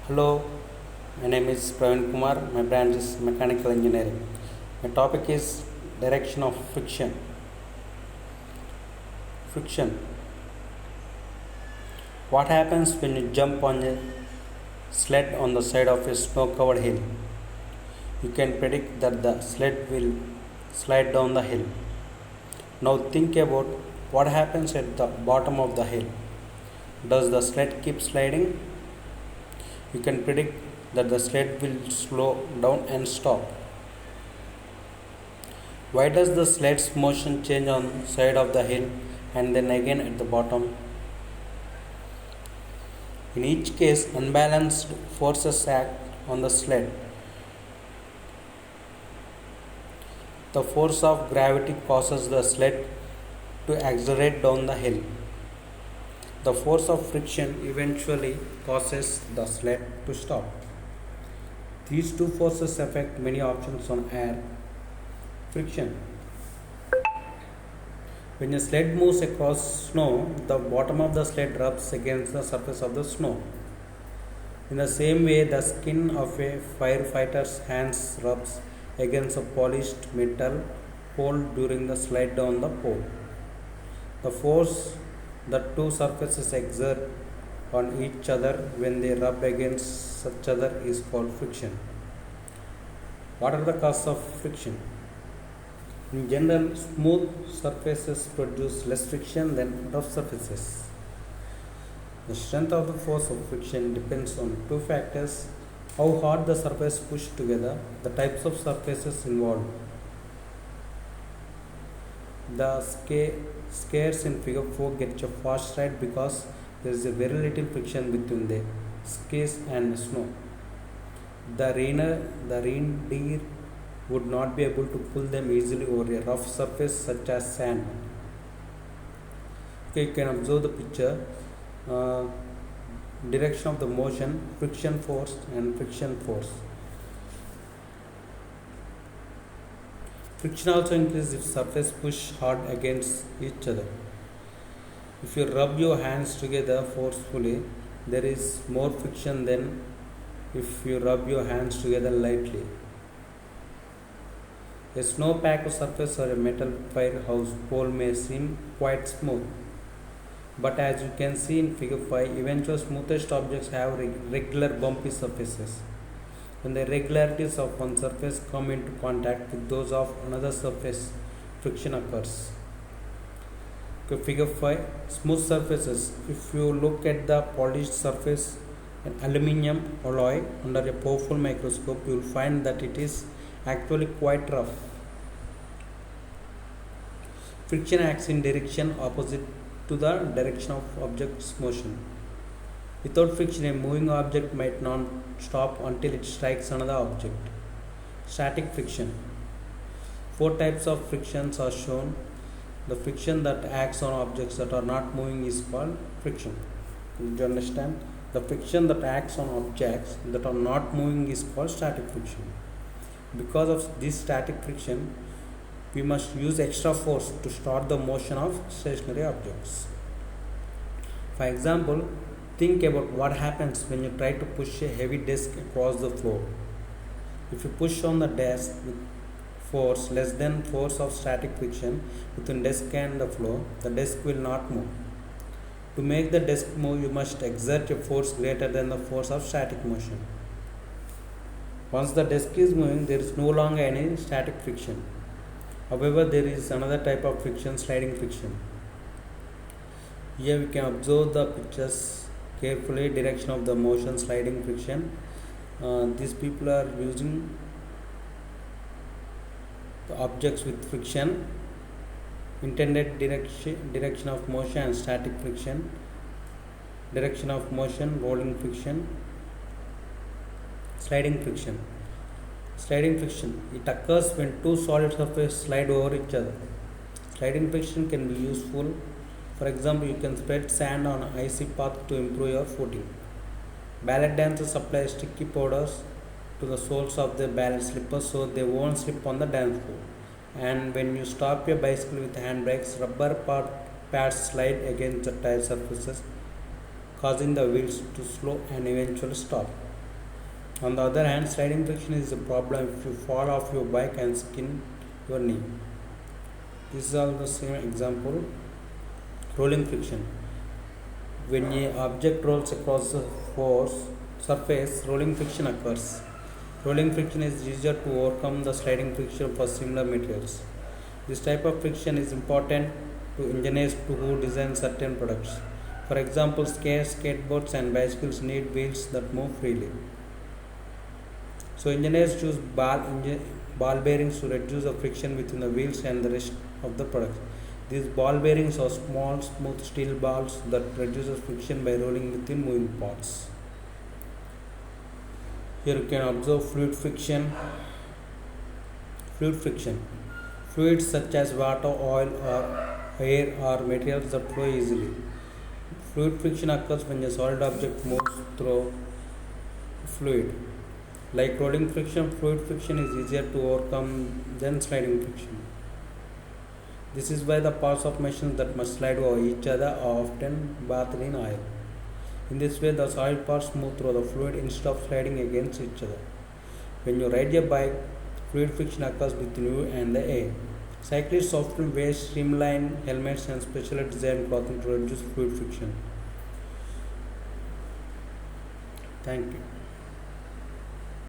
Hello, my name is Praveen Kumar. My branch is mechanical engineering. My topic is direction of friction. Friction. What happens when you jump on a sled on the side of a snow covered hill? You can predict that the sled will slide down the hill. Now think about what happens at the bottom of the hill. Does the sled keep sliding? You can predict that the sled will slow down and stop. Why does the sled's motion change on side of the hill and then again at the bottom? In each case, unbalanced forces act on the sled. The force of gravity causes the sled to accelerate down the hill. The force of friction eventually causes the sled to stop. These two forces affect many options on air. Friction. When a sled moves across snow, the bottom of the sled rubs against the surface of the snow. In the same way, the skin of a firefighter's hands rubs against a polished metal pole during the slide down the pole. The force the two surfaces exert on each other when they rub against each other is called friction. What are the causes of friction? In general, smooth surfaces produce less friction than rough surfaces. The strength of the force of friction depends on two factors: how hard the surface pushed together, the types of surfaces involved. The skates in figure 4 get a fast ride because there is a very little friction between the skis and snow. The reindeer would not be able to pull them easily over a rough surface such as sand. Okay, you can observe the picture. Direction of the motion, friction force and friction force. Friction also increases if surface push hard against each other. If you rub your hands together forcefully, there is more friction than if you rub your hands together lightly. A snow-packed surface or a metal firehouse pole may seem quite smooth, but as you can see in figure 5, eventual smoothest objects have regular bumpy surfaces. When the irregularities of one surface come into contact with those of another surface, friction occurs. Okay, figure 5, smooth surfaces. If you look at the polished surface, an aluminium alloy under a powerful microscope, you will find that it is actually quite rough. Friction acts in direction opposite to the direction of object's motion. Without friction, a moving object might not stop until it strikes another object. Static friction. 4 types of frictions are shown. The friction that acts on objects that are not moving is called friction. Did you understand? The friction that acts on objects that are not moving is called static friction. Because of this static friction, we must use extra force to start the motion of stationary objects. For example, think about what happens when you try to push a heavy desk across the floor. If you push on the desk with force less than force of static friction between desk and the floor, the desk will not move. To make the desk move, you must exert a force greater than the force of static motion. Once the desk is moving, there is no longer any static friction. However, there is another type of friction, sliding friction. Here we can observe the pictures carefully. Direction of the motion, sliding friction. These people are using the objects with friction, intended direction of motion and static friction, direction of motion, rolling friction, sliding friction. Sliding friction, it occurs when two solid surfaces slide over each other. Sliding friction can be useful. For example, you can spread sand on an icy path to improve your footing. Ballet dancers apply sticky powders to the soles of their ballet slippers so they won't slip on the dance floor. And when you stop your bicycle with handbrakes, rubber pads slide against the tire surfaces, causing the wheels to slow and eventually stop. On the other hand, sliding friction is a problem if you fall off your bike and skin your knee. This is all the same example. Rolling friction. When a object rolls across the surface, rolling friction occurs. Rolling friction is easier to overcome the sliding friction for similar materials. This type of friction is important to engineers who design certain products. For example, skateboards and bicycles need wheels that move freely. So engineers choose ball bearings to reduce the friction between the wheels and the rest of the product. These ball bearings are small, smooth steel balls that reduces friction by rolling within moving parts. Here you can observe fluid friction. Fluid friction. Fluids such as water, oil, or air are materials that flow easily. Fluid friction occurs when a solid object moves through fluid. Like rolling friction, fluid friction is easier to overcome than sliding friction. This is why the parts of machines that must slide over each other are often bathed in oil. In this way, the solid parts move through the fluid instead of sliding against each other. When you ride a bike, fluid friction occurs between you and the air. Cyclists often wear streamlined helmets and specially designed clothing to reduce fluid friction. Thank you.